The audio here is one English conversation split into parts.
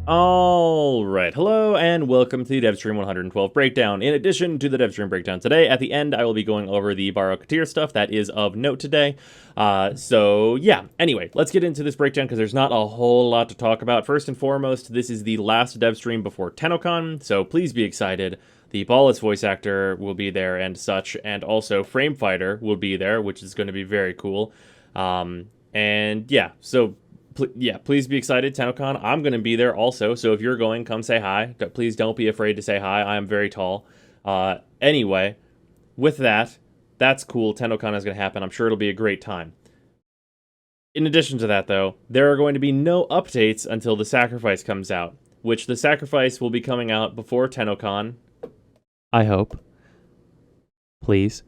Alright, hello and welcome to the Devstream 112 breakdown. In addition to the Devstream breakdown today, at the end I will be going over the Barokatir stuff that is of note today. So yeah, anyway, let's get into this breakdown because there's not a whole lot to talk about. First and foremost, this is the last Devstream before Tenncon, so please be excited. The Ballas voice actor will be there and such, and also Framefighter will be there, which is going to be very cool. And yeah, so please be excited, Tenncon. I'm going to be there also, so if you're going, come say hi. Please don't be afraid to say hi. I am very tall. Anyway, with that, that's cool. Tenncon is going to happen. I'm sure it'll be a great time. In addition to that, though, there are going to be no updates until the Sacrifice comes out, which the Sacrifice will be coming out before Tenncon. I hope. Please.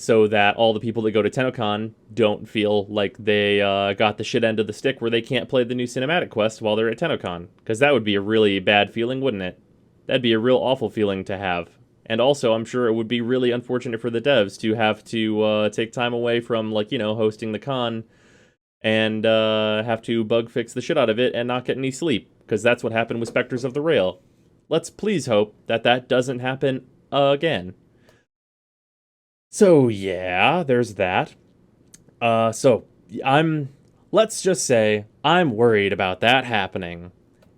So that all the people that go to Tenncon don't feel like they got the shit end of the stick where they can't play the new cinematic quest while they're at Tenncon. Because that would be a really bad feeling, wouldn't it? That'd be a real awful feeling to have. And also, I'm sure it would be really unfortunate for the devs to have to take time away from, like, you know, hosting the con and have to bug fix the shit out of it and not get any sleep. Because that's what happened with Spectres of the Rail. Let's please hope that that doesn't happen again. So yeah, there's that. Let's just say, I'm worried about that happening.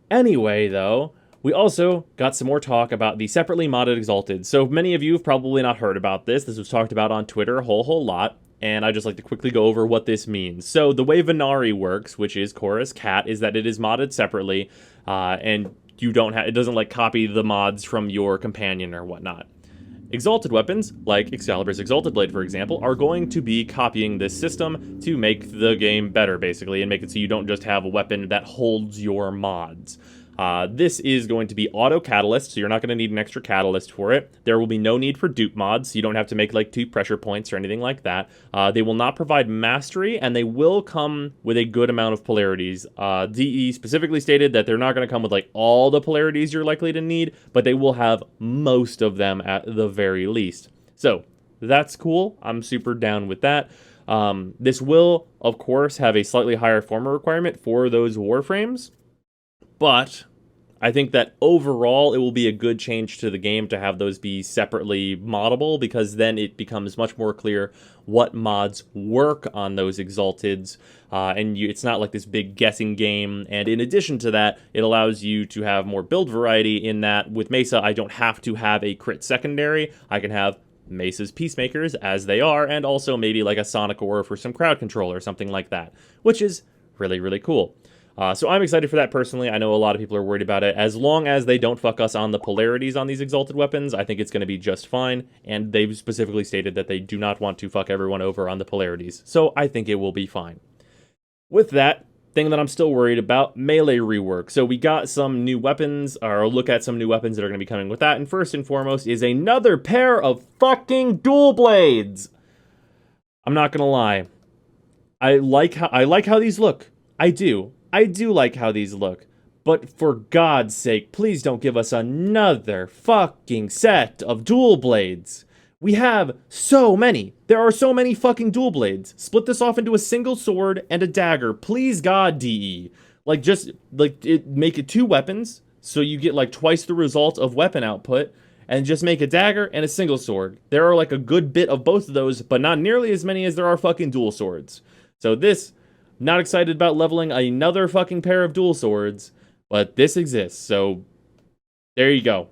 Anyway, though, we also got some more talk about the separately modded Exalted. So many of you have probably not heard about this. This was talked about on Twitter a whole lot, and I'd just like to quickly go over what this means. So the way Venari works, which is Korra's cat, is that it is modded separately, and it doesn't like copy the mods from your companion or whatnot. Exalted weapons, like Excalibur's Exalted Blade, for example, are going to be copying this system to make the game better, basically, and make it so you don't just have a weapon that holds your mods. This is going to be auto-catalyst, so you're not going to need an extra catalyst for it. There will be no need for dupe mods, so you don't have to make, like, 2 pressure points or anything like that. They will not provide mastery, and they will come with a good amount of polarities. DE specifically stated that they're not going to come with, like, all the polarities you're likely to need, but they will have most of them at the very least. So, that's cool. I'm super down with that. This will, of course, have a slightly higher former requirement for those Warframes, but I think that overall it will be a good change to the game to have those be separately moddable, because then it becomes much more clear what mods work on those Exalteds, and it's not like this big guessing game. And in addition to that, it allows you to have more build variety in that with Mesa, I don't have to have a crit secondary. I can have Mesa's Peacemakers as they are, and also maybe like a Sonic Aura for some crowd control or something like that, which is really, really cool. So I'm excited for that personally. I know a lot of people are worried about it. As long as they don't fuck us on the polarities on these Exalted weapons, I think it's going to be just fine. And they've specifically stated that they do not want to fuck everyone over on the polarities. So I think it will be fine. With that, thing that I'm still worried about, melee rework. So we got some new weapons, or look at some new weapons that are going to be coming with that. And first and foremost is another pair of fucking dual blades. I'm not going to lie. I like how these look. I do like how these look, but for God's sake, please don't give us another fucking set of dual blades. We have so many. There are so many fucking dual blades. Split this off into a single sword and a dagger. Please, God, DE. Make it 2 weapons, so you get like twice the result of weapon output, and just make a dagger and a single sword. There are like a good bit of both of those, but not nearly as many as there are fucking dual swords. So this... Not excited about leveling another fucking pair of dual swords, but this exists, so there you go.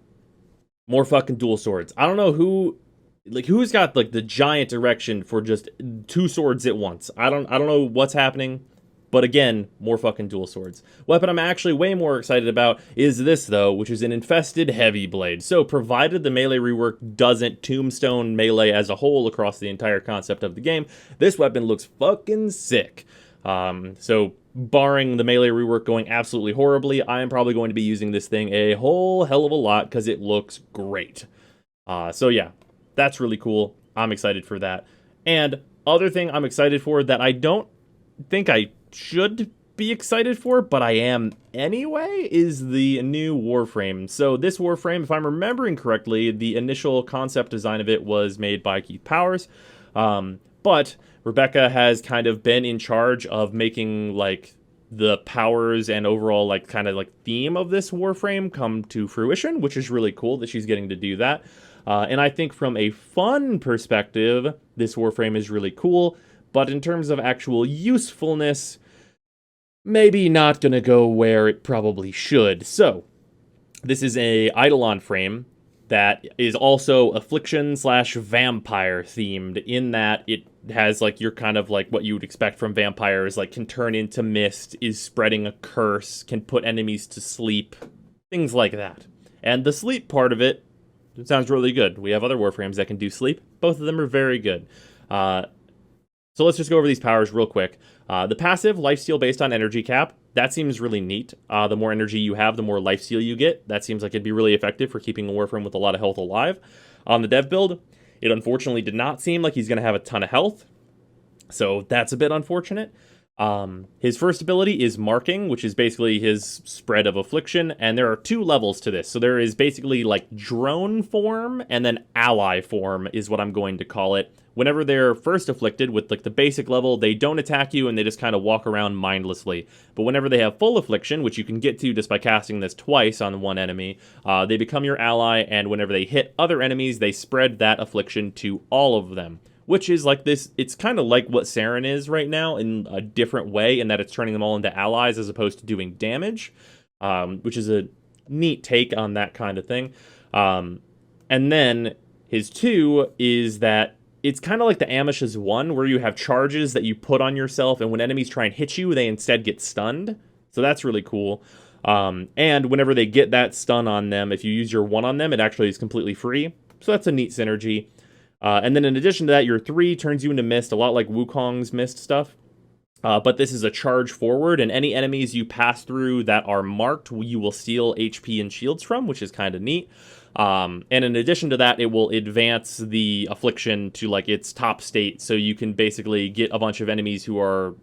More fucking dual swords. I don't know who's got like the giant erection for just 2 swords at once. I don't know what's happening, but again, more fucking dual swords. Weapon I'm actually way more excited about is this though, which is an infested heavy blade. So provided the melee rework doesn't tombstone melee as a whole across the entire concept of the game, this weapon looks fucking sick. So barring the melee rework going absolutely horribly, I am probably going to be using this thing a whole hell of a lot because it looks great. So yeah, that's really cool. I'm excited for that. And other thing I'm excited for that I don't think I should be excited for, but I am anyway, is the new Warframe. So this Warframe, if I'm remembering correctly, the initial concept design of it was made by Keith Powers. But Rebecca has kind of been in charge of making, like, the powers and overall like kind of like theme of this Warframe come to fruition, which is really cool that she's getting to do that. And I think from a fun perspective, this Warframe is really cool, but in terms of actual usefulness, maybe not gonna go where it probably should. So, this is a Eidolon frame that is also affliction slash vampire themed, in that it has like your kind of like what you would expect from vampires, like can turn into mist, is spreading a curse, can put enemies to sleep, things like that. And the sleep part of it sounds really good. We have other Warframes that can do sleep. Both of them are very good. So let's just go over these powers real quick. The passive, lifesteal based on energy cap, that seems really neat. The more energy you have, the more lifesteal you get. That seems like it'd be really effective for keeping a Warframe with a lot of health alive. On the dev build, it unfortunately did not seem like he's going to have a ton of health, so that's a bit unfortunate. His first ability is Marking, which is basically his spread of affliction, and there are 2 levels to this. So there is basically like drone form, and then ally form is what I'm going to call it. Whenever they're first afflicted with like the basic level, they don't attack you and they just kind of walk around mindlessly. But whenever they have full affliction, which you can get to just by casting this twice on one enemy, they become your ally, and whenever they hit other enemies, they spread that affliction to all of them. Which is like this, it's kind of like what Saren is right now in a different way, in that it's turning them all into allies as opposed to doing damage, which is a neat take on that kind of thing. And then his 2 is that it's kind of like the Amish's 1, where you have charges that you put on yourself, and when enemies try and hit you, they instead get stunned. So that's really cool. And whenever they get that stun on them, if you use your 1 on them, it actually is completely free. So that's a neat synergy. And then in addition to that, your 3 turns you into mist, a lot like Wukong's mist stuff. But this is a charge forward, and any enemies you pass through that are marked, you will steal HP and shields from, which is kind of neat. And in addition to that, it will advance the affliction to like its top state, so you can basically get a bunch of enemies who are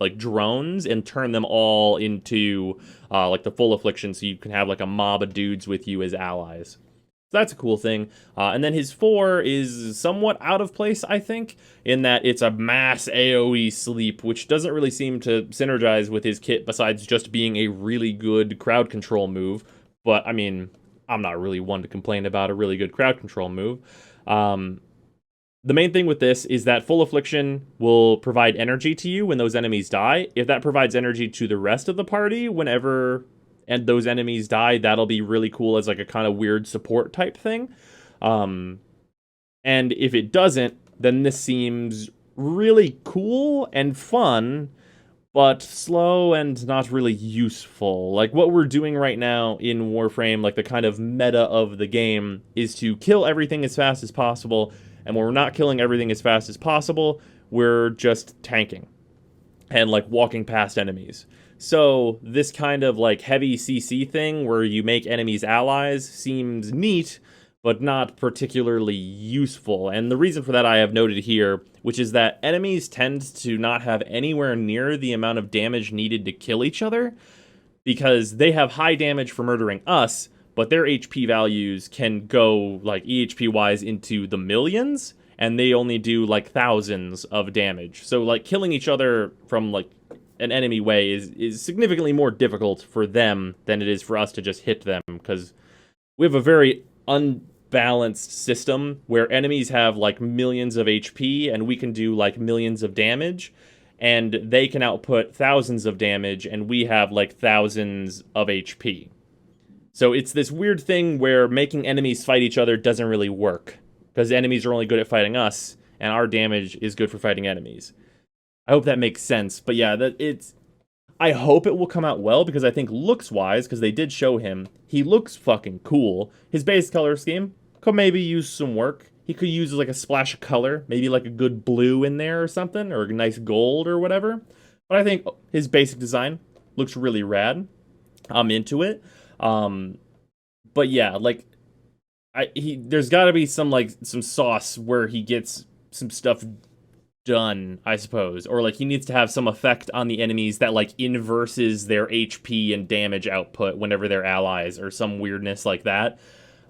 like drones and turn them all into like the full affliction, so you can have like a mob of dudes with you as allies. So that's a cool thing. And then his 4 is somewhat out of place, I think, in that it's a mass AoE sleep, which doesn't really seem to synergize with his kit besides just being a really good crowd control move. But, I mean, I'm not really one to complain about a really good crowd control move. The main thing with this is that full affliction will provide energy to you when those enemies die. If that provides energy to the rest of the party whenever and those enemies die, that'll be really cool as like a kind of weird support type thing. And if it doesn't, then this seems really cool and fun, but slow and not really useful. Like what we're doing right now in Warframe, like the kind of meta of the game, is to kill everything as fast as possible. And when we're not killing everything as fast as possible, we're just tanking and like walking past enemies. So this kind of like heavy CC thing where you make enemies allies seems neat, but not particularly useful. And the reason for that I have noted here, which is that enemies tend to not have anywhere near the amount of damage needed to kill each other, because they have high damage for murdering us, but their HP values can go like EHP-wise into the millions, and they only do like thousands of damage. So like killing each other from like an enemy way is significantly more difficult for them than it is for us to just hit them, because we have a very unbalanced system where enemies have like millions of HP and we can do like millions of damage, and they can output thousands of damage and we have like thousands of HP. So it's this weird thing where making enemies fight each other doesn't really work, because enemies are only good at fighting us and our damage is good for fighting enemies. I hope that makes sense. But yeah, I hope it will come out well, because I think looks-wise, because they did show him, he looks fucking cool. His base color scheme could maybe use some work. He could use like a splash of color, maybe like a good blue in there or something, or a nice gold or whatever. But I think his basic design looks really rad. I'm into it. But yeah, like there's got to be some sauce where he gets some stuff done, I suppose, or like he needs to have some effect on the enemies that like inverses their HP and damage output whenever they're allies, or some weirdness like that.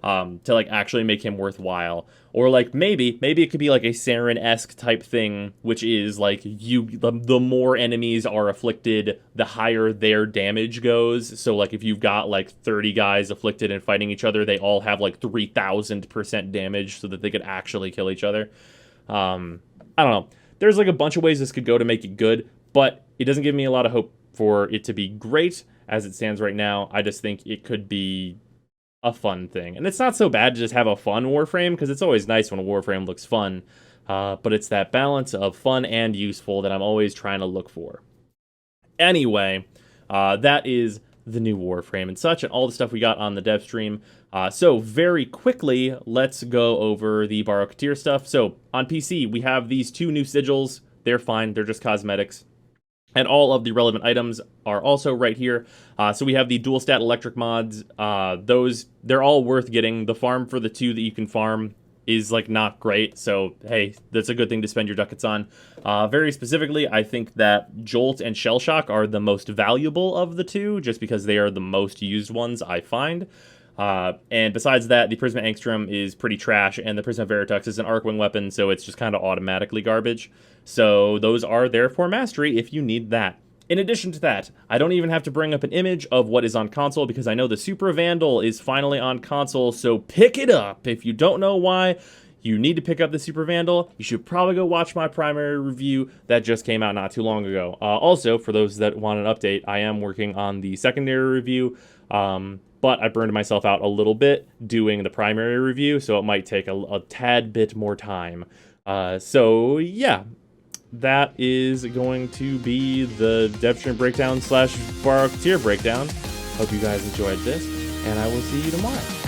to like actually make him worthwhile. Or like maybe it could be like a Saren-esque type thing, which is like the more enemies are afflicted, the higher their damage goes. So like if you've got like 30 guys afflicted and fighting each other, they all have like 3,000% damage so that they could actually kill each other. I don't know. There's like a bunch of ways this could go to make it good, but it doesn't give me a lot of hope for it to be great as it stands right now. I just think it could be a fun thing. And it's not so bad to just have a fun Warframe, because it's always nice when a Warframe looks fun. But it's that balance of fun and useful that I'm always trying to look for. Anyway, that is the new Warframe and such, and all the stuff we got on the Devstream. So very quickly, let's go over the Barocketeer stuff. So on PC, we have these 2 new sigils. They're fine. They're just cosmetics. And all of the relevant items are also right here. So we have the dual stat electric mods. They're all worth getting. The farm for the 2 that you can farm is like not great. So, hey, that's a good thing to spend your ducats on. Very specifically, I think that Jolt and Shell Shock are the most valuable of the 2, just because they are the most used ones I find. And besides that, the Prisma Angstrom is pretty trash, and the Prisma Veritux is an Arcwing weapon, so it's just kind of automatically garbage. So those are there for mastery if you need that. In addition to that, I don't even have to bring up an image of what is on console, because I know the Super Vandal is finally on console, so pick it up. If you don't know why you need to pick up the Super Vandal, you should probably go watch my primary review that just came out not too long ago. Also, for those that want an update, I am working on the secondary review, but I burned myself out a little bit doing the primary review, so it might take a tad bit more time. So yeah, that is going to be the Devstream breakdown / Barocketeer breakdown. Hope you guys enjoyed this, and I will see you tomorrow.